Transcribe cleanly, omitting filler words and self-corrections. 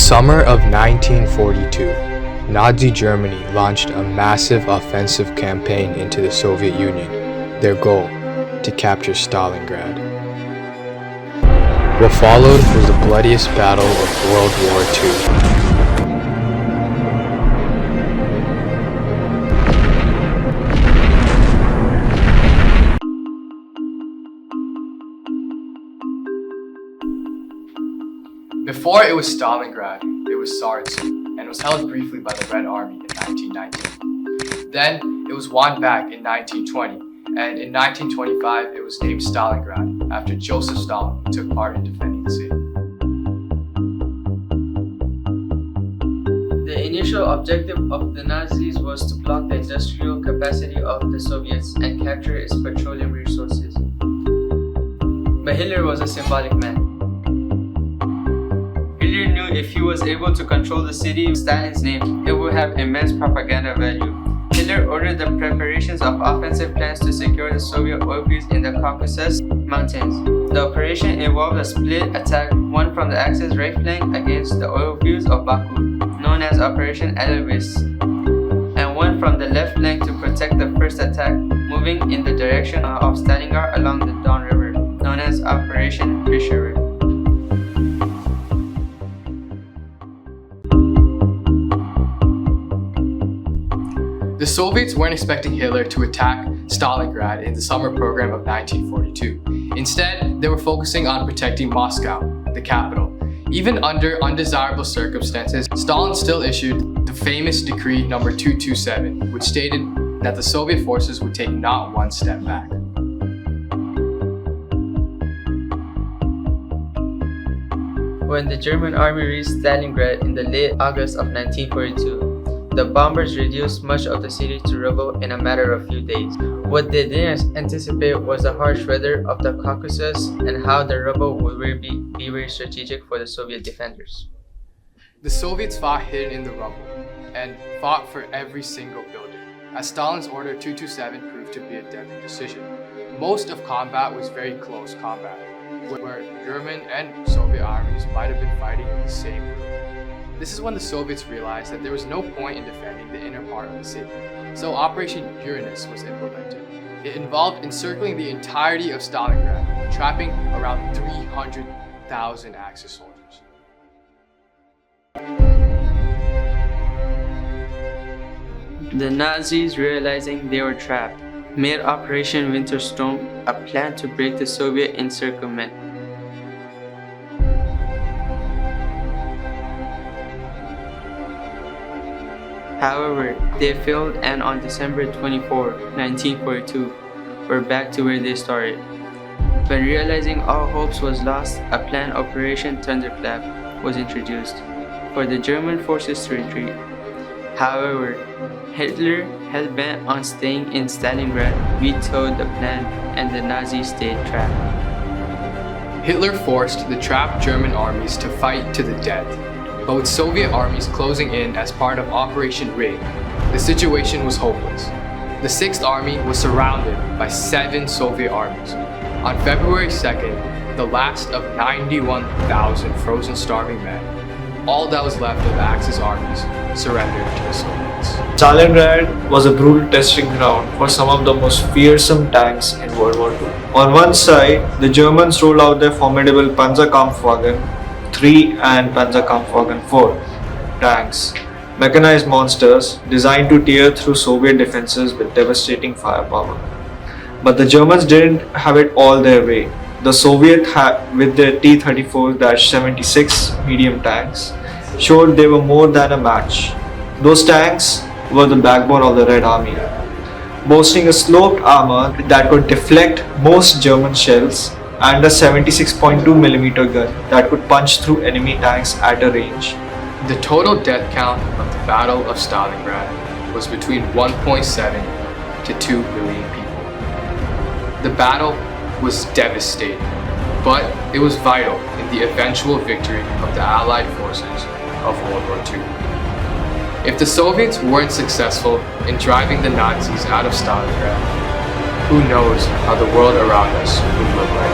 summer of 1942, Nazi Germany launched a massive offensive campaign into the Soviet Union, their goal, to capture Stalingrad. What followed was the bloodiest battle of World War II. Before it was Stalingrad, it was Saratov, and was held briefly by the Red Army in 1919. Then it was won back in 1920, and in 1925 it was named Stalingrad after Joseph Stalin, who took part in defending the city. The initial objective of the Nazis was to block the industrial capacity of the Soviets and capture its petroleum resources. But Hitler was a symbolic man. Hitler knew if he was able to control the city with Stalin's name, it would have immense propaganda value. Hitler ordered the preparations of offensive plans to secure the Soviet oil fields in the Caucasus Mountains. The operation involved a split attack, one from the Axis right flank against the oil fields of Baku, known as Operation Edelweiss, and one from the left flank to protect the first attack, moving in the direction of Stalingrad along the Don River, known as Operation Fishery. The Soviets weren't expecting Hitler to attack Stalingrad in the summer program of 1942. Instead, they were focusing on protecting Moscow, the capital. Even under undesirable circumstances, Stalin still issued the famous Decree No. 227, which stated that the Soviet forces would take not one step back. When the German army reached Stalingrad in the late August of 1942, the bombers reduced much of the city to rubble in a matter of few days. What they didn't anticipate was the harsh weather of the Caucasus and how the rubble would be very strategic for the Soviet defenders. The Soviets fought hidden in the rubble and fought for every single building, as Stalin's Order 227 proved to be a deadly decision. Most of combat was very close combat, where German and Soviet armies might have been fighting in the same room. This is when the Soviets realized that there was no point in defending the inner part of the city, so Operation Uranus was implemented. It involved encircling the entirety of Stalingrad, trapping around 300,000 Axis soldiers. The Nazis, realizing they were trapped, made Operation Winter Storm a plan to break the Soviet encirclement. However, they failed, and on December 24, 1942, were back to where they started. When realizing all hopes was lost, a plan Operation Thunderclap was introduced for the German forces to retreat. However, Hitler, hell-bent on staying in Stalingrad, vetoed the plan and the Nazis stayed trapped. Hitler forced the trapped German armies to fight to the death. But with Soviet armies closing in as part of Operation Rig, the situation was hopeless. The 6th Army was surrounded by 7 Soviet armies. On February 2nd, the last of 91,000 frozen starving men, all that was left of Axis armies, surrendered to the Soviets. Stalingrad was a brutal testing ground for some of the most fearsome tanks in World War II. On one side, the Germans rolled out their formidable Panzerkampfwagen 3 and Panzerkampfwagen 4 tanks, mechanized monsters designed to tear through Soviet defenses with devastating firepower. But the Germans didn't have it all their way. The Soviets, with their T-34-76 medium tanks, showed they were more than a match. Those tanks were the backbone of the Red Army, boasting a sloped armor that could deflect most German shells and a 76.2mm gun that could punch through enemy tanks at a range. The total death count of the Battle of Stalingrad was between 1.7 to 2 million people. The battle was devastating, but it was vital in the eventual victory of the Allied forces of World War II. If the Soviets weren't successful in driving the Nazis out of Stalingrad, who knows how the world around us would look like.